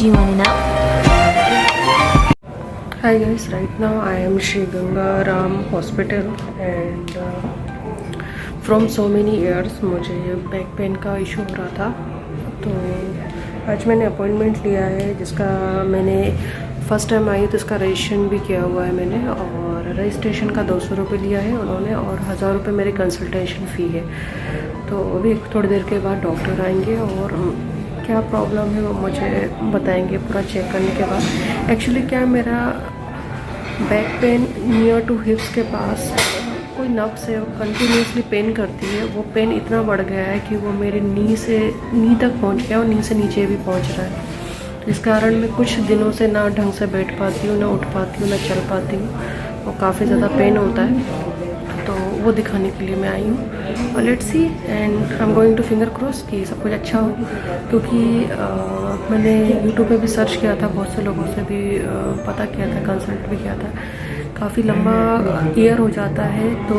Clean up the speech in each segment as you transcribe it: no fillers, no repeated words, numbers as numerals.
do you want to know? Hi guys, right now I am Sri Ganga Ram Hospital and from so many years मुझे back pain का issue हो रहा था। तो आज मैंने अपॉइंटमेंट लिया है, जिसका मैंने फ़र्स्ट टाइम आई तो इसका रजिस्ट्रेशन भी किया हुआ है मैंने, और रजिस्ट्रेशन का 200 रुपये लिया है उन्होंने, और 1000 रुपये मेरी कंसल्टेशन फ़ी है। तो अभी थोड़ी देर के बाद डॉक्टर आएंगे और क्या प्रॉब्लम है वो मुझे बताएंगे पूरा चेक करने के बाद। एक्चुअली क्या मेरा back pain near to hips के पास कोई नर्व से कंटिन्यूसली पेन करती है, वो पेन इतना बढ़ गया है कि वो मेरे नी तक पहुंच गया और नी से नीचे भी पहुंच रहा है। इस कारण मैं कुछ दिनों से ना ढंग से बैठ पाती हूँ, ना उठ पाती हूँ, ना चल पाती हूँ, और काफ़ी ज़्यादा पेन होता है। तो वो दिखाने के लिए मैं आई हूँ, और let's see and I am going two finger cross कि सब कुछ अच्छा हो। क्योंकि मैंने यूट्यूब पे भी सर्च किया था, बहुत से लोगों से भी पता किया था, कंसल्ट भी किया था। काफ़ी लंबा ईयर हो जाता है तो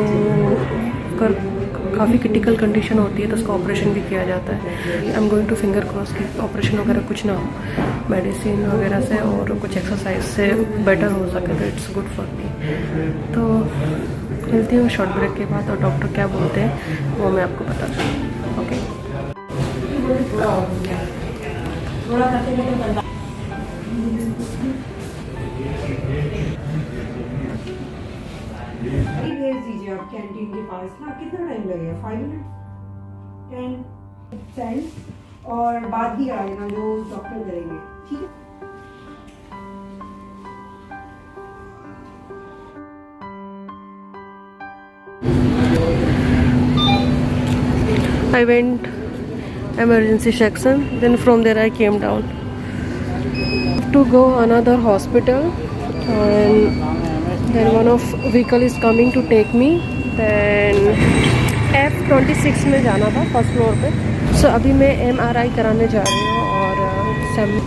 काफ़ी क्रिटिकल कंडीशन होती है तो उसका ऑपरेशन भी किया जाता है। I am going two finger cross कि ऑपरेशन वगैरह कुछ ना हो, मेडिसिन वगैरह से और कुछ एक्सरसाइज से बेटर हो सके तो इट्स गुड फॉर मी। तो मिलती हूँ शॉर्ट ब्रेक के बाद, और डॉक्टर क्या बोलते हैं वो मैं आपको बताती हूँ। ओके, भेज दीजिए आप कैंटीन के पास ना। कितना टाइम लगेगा? 5 मिनट 10 और बात भी करा लेना जो डॉक्टर करेंगे, ठीक है? I went emergency section, then from there I came down to go another hospital, and then one of vehicle is coming to take me, then F26 में जाना था फर्स्ट फ्लोर पे। सो अभी मैं MRI कराने जा रही हूँ और सैम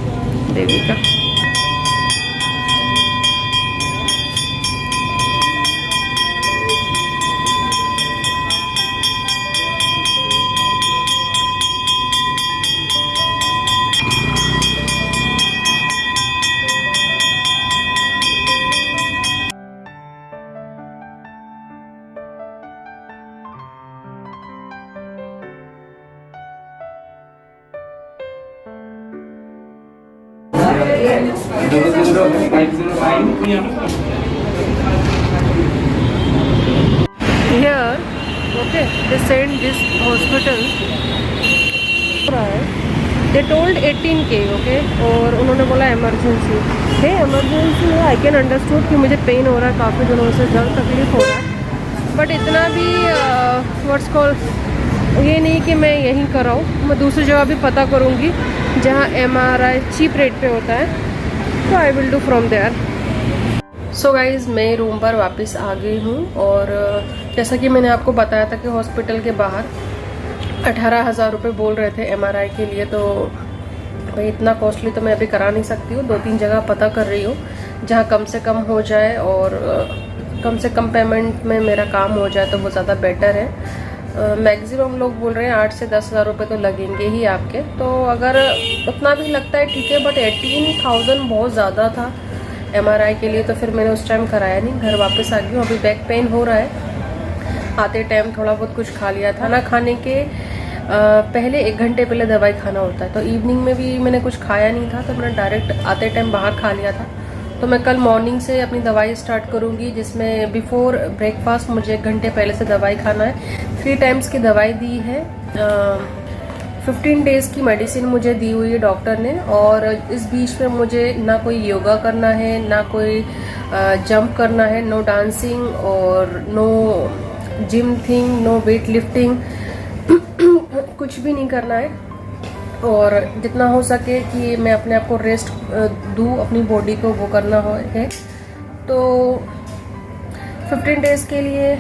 देवी का। Here, okay, they sent this hospital. They told 18K, okay, और उन्होंने बोला इमरजेंसी है। इमरजेंसी है, आई कैन अंडरस्टूड कि मुझे पेन हो रहा है, काफ़ी दिनों से दर्द तकलीफ हो रहा है, बट इतना भी व्हाट्स कॉल ये नहीं कि मैं यहीं कराऊँ। मैं दूसरी जगह भी पता करूँगी जहाँ MRI चीप रेट पे होता है, तो I will do from there. So guys, मैं रूम पर वापस आ गई हूँ, और जैसा कि मैंने आपको बताया था कि हॉस्पिटल के बाहर 18,000 रुपये बोल रहे थे MRI के लिए। तो भाई इतना कॉस्टली तो मैं अभी करा नहीं सकती हूँ। 2-3 जगह पता कर रही हूँ जहाँ कम से कम हो जाए और कम से कम पेमेंट में मेरा काम हो जाए तो वो ज़्यादा बेटर है। मैक्सिमम लोग बोल रहे हैं 8 से 10,000 रुपये तो लगेंगे ही आपके। तो अगर उतना भी लगता है ठीक है, बट 18,000 बहुत ज़्यादा था MRI के लिए, तो फिर मैंने उस टाइम कराया नहीं, घर वापस आ गई हूँ। अभी बैक पेन हो रहा है। आते टाइम थोड़ा बहुत कुछ खा लिया था। खाना खाने के पहले 1 घंटे पहले दवाई खाना होता है, तो इवनिंग में भी मैंने कुछ खाया नहीं था, तो मैंने डायरेक्ट आते टाइम बाहर खा लिया था। तो मैं कल मॉर्निंग से अपनी दवाई स्टार्ट करूँगी, जिसमें बिफोर ब्रेकफास्ट मुझे 1 घंटे पहले से दवाई खाना है। 3 टाइम्स की दवाई दी है। 15 डेज़ की मेडिसिन मुझे दी हुई है डॉक्टर ने, और इस बीच में मुझे ना कोई योगा करना है, ना कोई जंप करना है, नो डांसिंग और no gym thing, no weight lifting, कुछ भी नहीं करना है। और जितना हो सके कि मैं अपने आप को रेस्ट दूँ, अपनी बॉडी को वो करना है। तो 15 डेज़ के लिए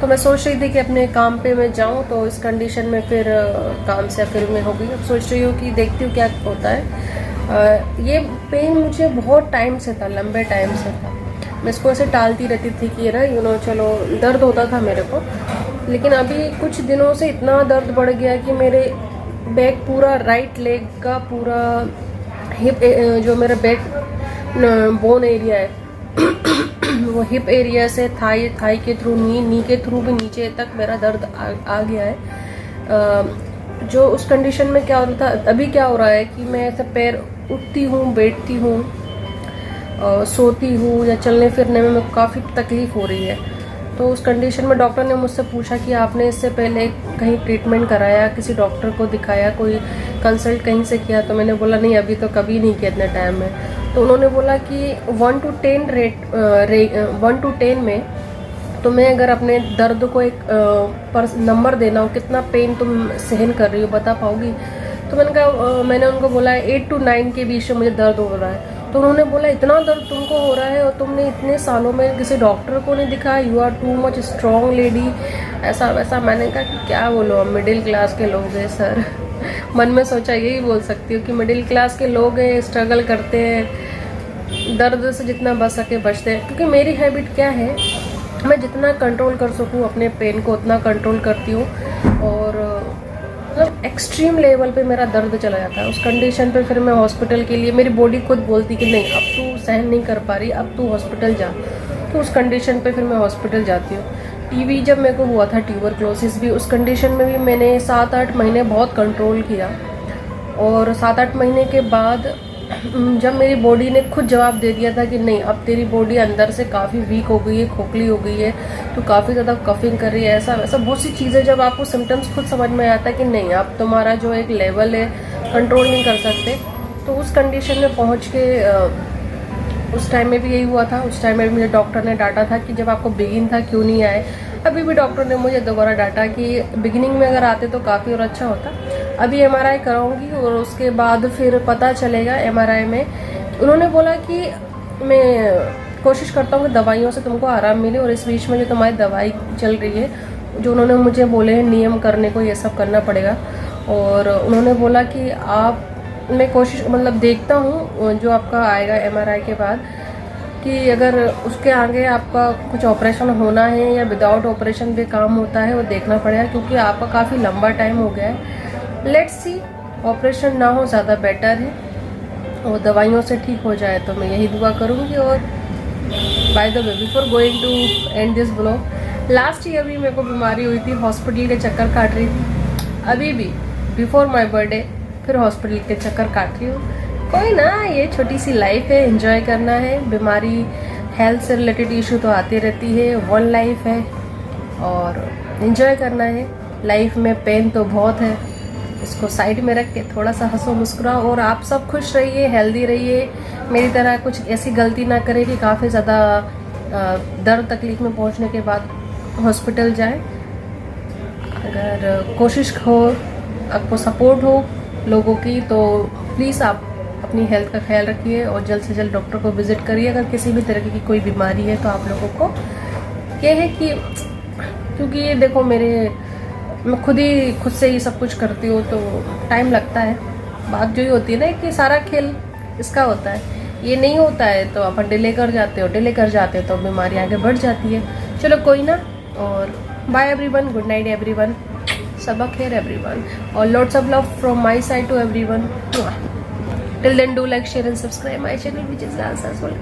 तो मैं सोच रही थी कि अपने काम पे मैं जाऊं, तो इस कंडीशन में फिर काम से फिर मैं हो गई। अब सोच रही हूँ कि देखती हूँ क्या होता है। ये पेन मुझे बहुत टाइम से था, लंबे टाइम से था। मैं इसको ऐसे टालती रहती थी कि ना चलो दर्द होता था मेरे को, लेकिन अभी कुछ दिनों से इतना दर्द बढ़ गया कि मेरे बैक पूरा राइट लेग का पूरा हिप जो मेरा बैक बोन एरिया है वो हिप एरिया से थाई के थ्रू नी के थ्रू भी नीचे तक मेरा दर्द आ गया है। जो उस कंडीशन में क्या हो रहा था, अभी क्या हो रहा है कि मैं ऐसे पैर उठती हूँ, बैठती हूँ, सोती हूँ या चलने फिरने में मेरे को काफ़ी तकलीफ़ हो रही है। तो उस कंडीशन में डॉक्टर ने मुझसे पूछा कि आपने इससे पहले कहीं ट्रीटमेंट कराया, किसी डॉक्टर को दिखाया, कोई कंसल्ट कहीं से किया? तो मैंने बोला नहीं, अभी तो कभी नहीं किया इतने टाइम में। तो उन्होंने बोला कि 1 to 10 में तुम्हें अगर अपने दर्द को एक नंबर देना हो, कितना पेन तुम सहन कर रही हो, बता पाओगी? तो मैंने उनको बोला 8 to 9 के बीच में मुझे दर्द हो रहा है। तो उन्होंने बोला इतना दर्द तुमको हो रहा है और तुमने इतने सालों में किसी डॉक्टर को नहीं दिखाया, you are too much strong lady, ऐसा वैसा। मैंने कहा कि क्या बोलो, हम मिडिल क्लास के लोग हैं सर। मन में सोचा यही बोल सकती हूँ कि मिडिल क्लास के लोग हैं, स्ट्रगल करते हैं, दर्द से जितना बच सके बचते हैं। क्योंकि मेरी हैबिट क्या है, मैं जितना कंट्रोल कर सकूँ अपने पेन को उतना कंट्रोल करती हूँ। और मतलब एक्सट्रीम लेवल पे मेरा दर्द चला जाता है। उस कंडीशन पे फिर मैं हॉस्पिटल के लिए, मेरी बॉडी खुद बोलती कि नहीं अब तू सहन नहीं कर पा रही, अब तू हॉस्पिटल जा। तो उस कंडीशन पे फिर मैं हॉस्पिटल जाती हूँ। टीबी जब मेरे को हुआ था, ट्यूबरक्लोसिस भी, उस कंडीशन में भी मैंने 7-8 महीने बहुत कंट्रोल किया। और 7-8 महीने के बाद जब मेरी बॉडी ने खुद जवाब दे दिया था कि नहीं अब तेरी बॉडी अंदर से काफ़ी वीक हो गई है, खोखली हो गई है, तो काफ़ी ज़्यादा कफिंग कर रही है, ऐसा वैसा बहुत सी चीज़ें, जब आपको सिम्टम्स खुद समझ में आता है कि नहीं अब तुम्हारा जो एक लेवल है कंट्रोल नहीं कर सकते, तो उस कंडीशन में पहुँच के उस टाइम में भी यही हुआ था। उस टाइम में भी मुझे डॉक्टर ने डांटा था कि जब आपको बिगिन था क्यों नहीं आए। अभी भी डॉक्टर ने मुझे दोबारा डांटा कि बिगिनिंग में अगर आते तो काफ़ी और अच्छा होता। अभी MRI कराऊंगी और उसके बाद फिर पता चलेगा। MRI में उन्होंने बोला कि मैं कोशिश करता हूँ कि दवाइयों से तुमको आराम मिले, और इस बीच में जो तुम्हारी दवाई चल रही है, जो उन्होंने मुझे बोले हैं नियम करने को, ये सब करना पड़ेगा। और उन्होंने बोला कि मैं कोशिश मतलब देखता हूँ जो आपका आएगा MRI के बाद, कि अगर उसके आगे आपका कुछ ऑपरेशन होना है या विदाउट ऑपरेशन भी काम होता है, वो देखना पड़ेगा, क्योंकि आपका काफ़ी लंबा टाइम हो गया है। लेट्स सी, ऑपरेशन ना हो ज़्यादा बेटर है, और दवाइयों से ठीक हो जाए तो मैं यही दुआ करूँगी। और by the way, before going to end this blog, last year भी मेरे को बीमारी हुई थी, हॉस्पिटल के चक्कर काट रही थी। अभी भी बिफोर माई बर्थडे फिर हॉस्पिटल के चक्कर काट रही हूँ। कोई ना, ये छोटी सी लाइफ है, एंजॉय करना है। बीमारी, हेल्थ से रिलेटेड इशू तो आती रहती है, वन लाइफ है और एंजॉय करना है। लाइफ में पेन तो बहुत है, इसको साइड में रख के थोड़ा सा हंसो मुस्कुराओ, और आप सब खुश रहिए, हेल्दी रहिए। मेरी तरह कुछ ऐसी गलती ना करें कि काफ़ी ज़्यादा दर्द तकलीफ में पहुंचने के बाद हॉस्पिटल जाए। अगर कोशिश हो, आपको सपोर्ट हो लोगों की, तो प्लीज़ आप अपनी हेल्थ का ख्याल रखिए और जल्द से जल्द डॉक्टर को विज़िट करिए। अगर किसी भी तरह की कोई बीमारी है तो आप लोगों को ये है कि, क्योंकि ये देखो मैं खुद से ही सब कुछ करती हूँ तो टाइम लगता है। बात जो ही होती है ना कि सारा खेल इसका होता है, ये नहीं होता है तो अपन डिले कर जाते हो तो बीमारी आगे बढ़ जाती है। चलो कोई ना, और bye everyone, good night everyone, सबक खैर एवरीवन, और lots of love from my side to everyone. Till then do like, share and subscribe my channel, which is Lal Saswal.